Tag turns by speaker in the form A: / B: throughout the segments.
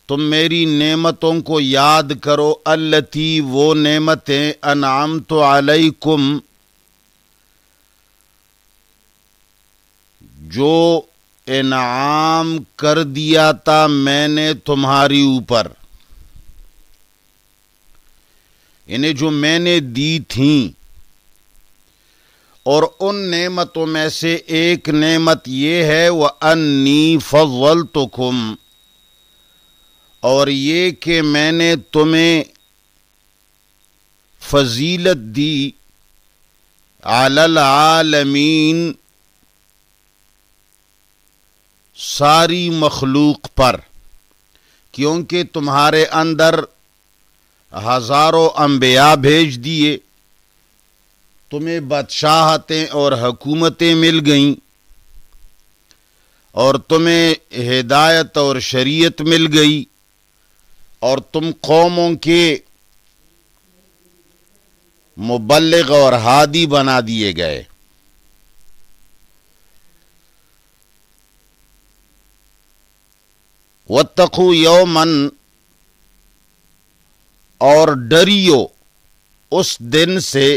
A: تم میری نعمتوں کو یاد کرو، التی وہ نعمتیں، انعمت علیکم جو انعام کر دیا تھا میں نے تمہاری اوپر، انہیں جو میں نے دی تھیں۔ اور ان نعمتوں میں سے ایک نعمت یہ ہے وَأَنِّي فَضَّلْتُكُمْ، اور یہ کہ میں نے تمہیں فضیلت دی علی العالمین، ساری مخلوق پر، کیونکہ تمہارے اندر ہزاروں انبیاء بھیج دیے، تمہیں بادشاہتیں اور حکومتیں مل گئیں، اور تمہیں ہدایت اور شریعت مل گئی، اور تم قوموں کے مبلغ اور ہادی بنا دیے گئے۔ وَاتَّقُوا يَوْمًا، اور ڈریو اس دن سے،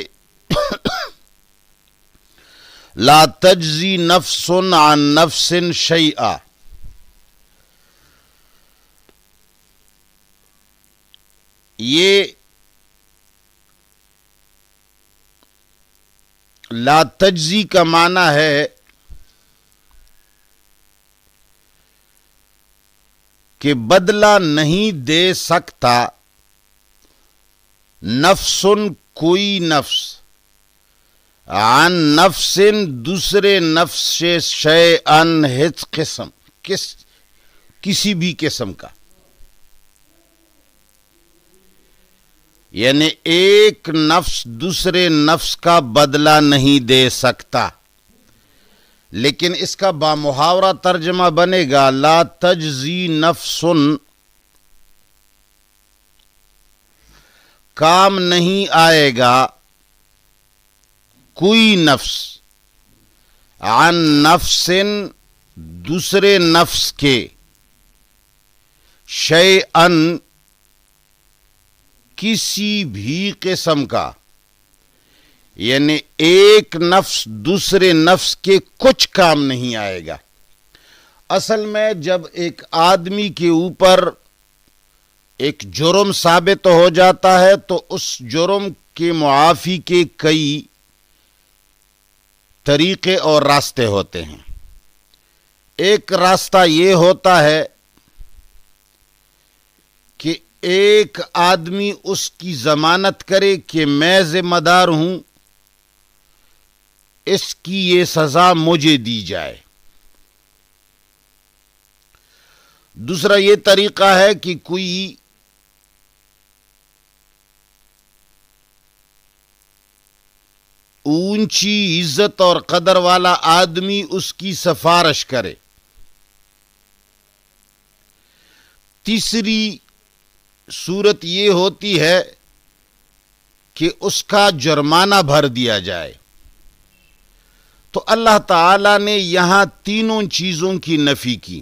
A: لا تجزی نفس عن نفس شیئا، یہ لا تجزی کا معنی ہے کہ بدلہ نہیں دے سکتا نفس، کوئی نفس، عن نفس، دوسرے نفس سے، شیئن، ہچ قسم، کسی بھی قسم کا، یعنی ایک نفس دوسرے نفس کا بدلہ نہیں دے سکتا۔ لیکن اس کا بامحاورہ ترجمہ بنے گا لا تجزی نفس، کام نہیں آئے گا کوئی نفس، عن نفس، دوسرے نفس کے، شیئن، کسی بھی قسم کا، یعنی ایک نفس دوسرے نفس کے کچھ کام نہیں آئے گا۔ اصل میں جب ایک آدمی کے اوپر ایک جرم ثابت ہو جاتا ہے تو اس جرم کے معافی کے کئی طریقے اور راستے ہوتے ہیں۔ ایک راستہ یہ ہوتا ہے کہ ایک آدمی اس کی ضمانت کرے کہ میں ذمہ دار ہوں، اس کی یہ سزا مجھے دی جائے۔ دوسرا یہ طریقہ ہے کہ کوئی اونچی عزت اور قدر والا آدمی اس کی سفارش کرے۔ تیسری صورت یہ ہوتی ہے کہ اس کا جرمانہ بھر دیا جائے۔ تو اللہ تعالی نے یہاں تینوں چیزوں کی نفی کی۔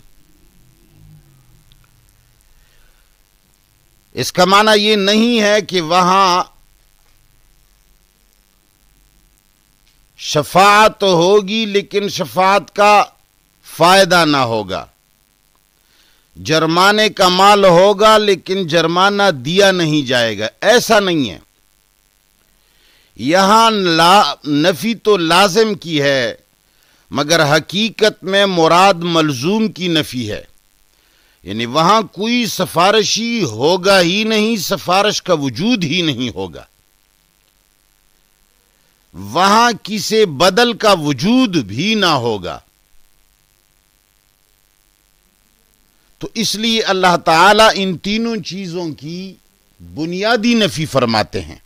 A: اس کا معنی یہ نہیں ہے کہ وہاں شفاعت ہوگی لیکن شفاعت کا فائدہ نہ ہوگا، جرمانے کا مال ہوگا لیکن جرمانہ دیا نہیں جائے گا، ایسا نہیں ہے۔ یہاں نفی تو لازم کی ہے، مگر حقیقت میں مراد ملزوم کی نفی ہے، یعنی وہاں کوئی سفارشی ہوگا ہی نہیں، سفارش کا وجود ہی نہیں ہوگا، وہاں کسی بدل کا وجود بھی نہ ہوگا۔ تو اس لیے اللہ تعالیٰ ان تینوں چیزوں کی بنیادی نفی فرماتے ہیں۔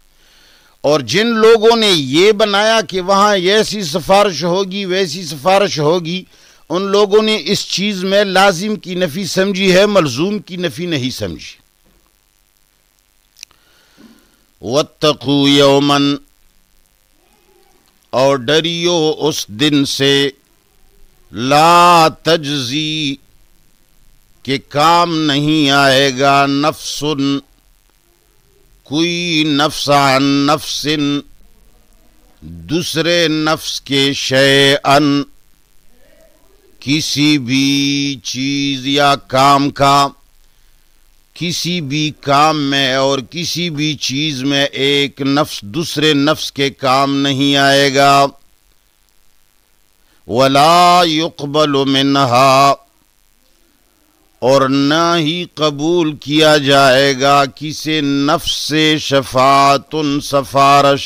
A: اور جن لوگوں نے یہ بنایا کہ وہاں ایسی سفارش ہوگی ویسی سفارش ہوگی، ان لوگوں نے اس چیز میں لازم کی نفی سمجھی ہے، ملزوم کی نفی نہیں سمجھی۔ وَاتَّقُوا يَوْمًا، اور ڈریو اس دن سے، لا تجزی، کہ کام نہیں آئے گا نفس کوئی نفس عن نفس دوسرے نفس کے شیئن کسی بھی چیز یا کام کا، کسی بھی کام میں اور کسی بھی چیز میں ایک نفس دوسرے نفس کے کام نہیں آئے گا. ولا يقبل منها اور نہ ہی قبول کیا جائے گا کسی نفس سے شفاعت سفارش،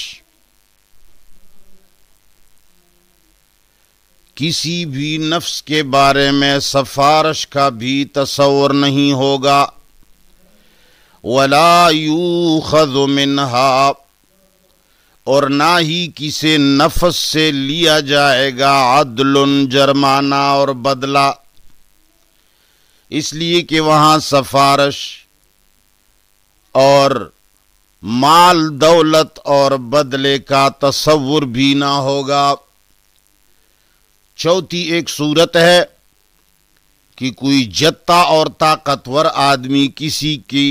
A: کسی بھی نفس کے بارے میں سفارش کا بھی تصور نہیں ہوگا. ولا یؤخذ منها اور نہ ہی کسی نفس سے لیا جائے گا عدل جرمانہ اور بدلہ، اس لیے کہ وہاں سفارش اور مال دولت اور بدلے کا تصور بھی نہ ہوگا. چوتھی ایک صورت ہے کہ کوئی جتا اور طاقتور آدمی کسی کی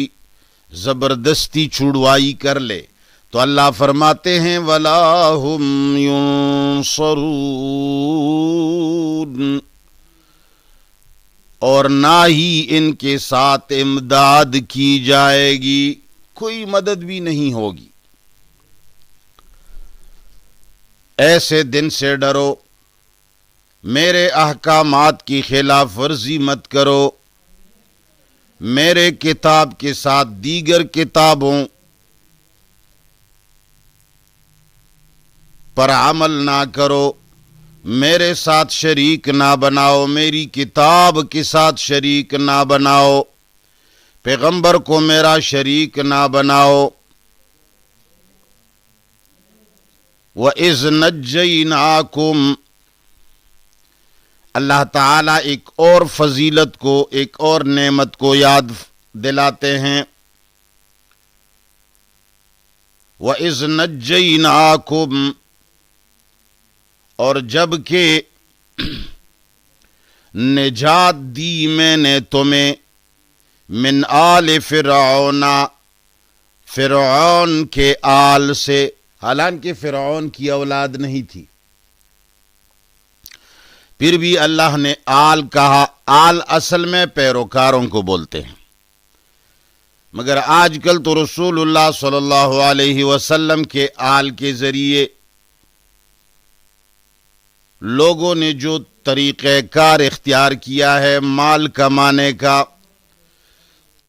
A: زبردستی چھڑوائی کر لے تو اللہ فرماتے ہیں وَلَا هُمْ يُنصَرُونَ اور نہ ہی ان کے ساتھ امداد کی جائے گی، کوئی مدد بھی نہیں ہوگی. ایسے دن سے ڈرو، میرے احکامات کی خلاف ورزی مت کرو، میرے کتاب کے ساتھ دیگر کتابوں پر عمل نہ کرو، میرے ساتھ شریک نہ بناؤ، میری کتاب کے ساتھ شریک نہ بناؤ، پیغمبر کو میرا شریک نہ بناؤ. وَإِذْ نَجَّيْنَاكُمْ اللہ تعالیٰ ایک اور فضیلت کو، ایک اور نعمت کو یاد دلاتے ہیں. وَإِذْ نَجَّيْنَاكُمْ اور جب کہ نجات دی میں نے تمہیں من آل فرعون فرعون کے آل سے، حالانکہ فرعون کی اولاد نہیں تھی، پھر بھی اللہ نے آل کہا. آل اصل میں پیروکاروں کو بولتے ہیں، مگر آج کل تو رسول اللہ صلی اللہ علیہ وسلم کے آل کے ذریعے لوگوں نے جو طریقہ کار اختیار کیا ہے مال کمانے کا،